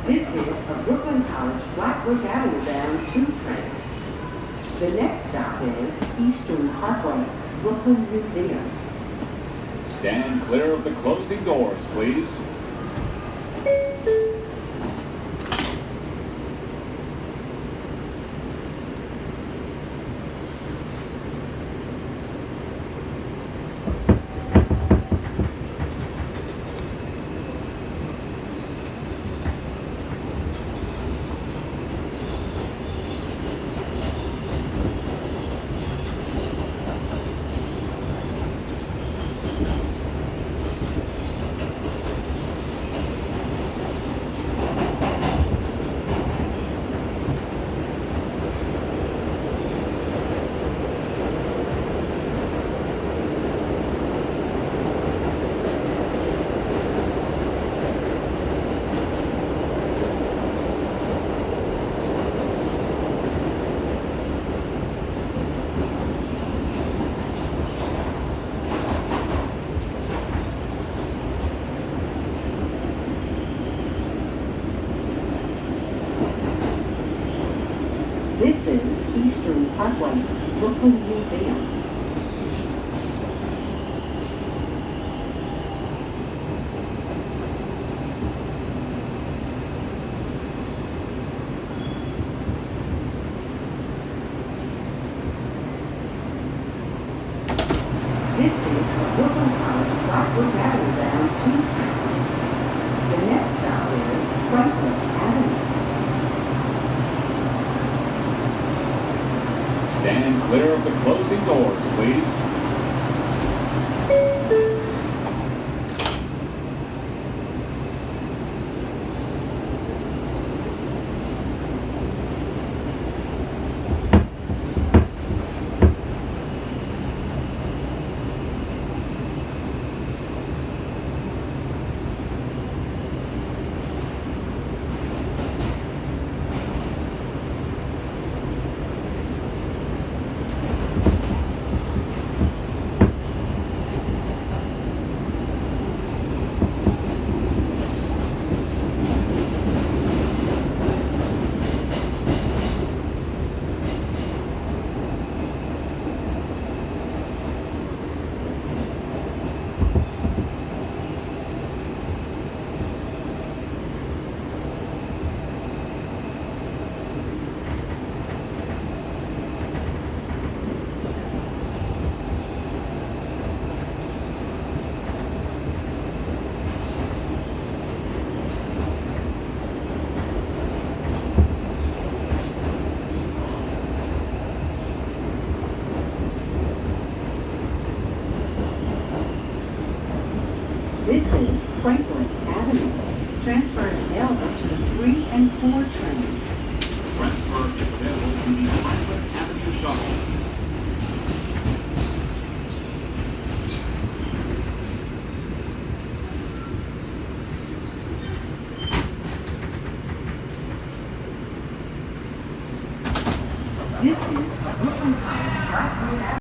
This is a Brooklyn College Flatbush Avenue bound 2 train. The next stop is Eastern Parkway, Brooklyn Museum. Stand clear of the closing doors, please. This is Eastern Parkway, Brooklyn Museum. This is the Brooklyn College Flatbush Avenue bound 2 train. The next stop is Franklin Avenue. Stand clear of the closing doors, please. This is Franklin Avenue. Transfer is available to the 3 and 4 trains. Transfer is available to the Franklin Avenue shuttle. This is Brooklyn College Flatbush Avenue.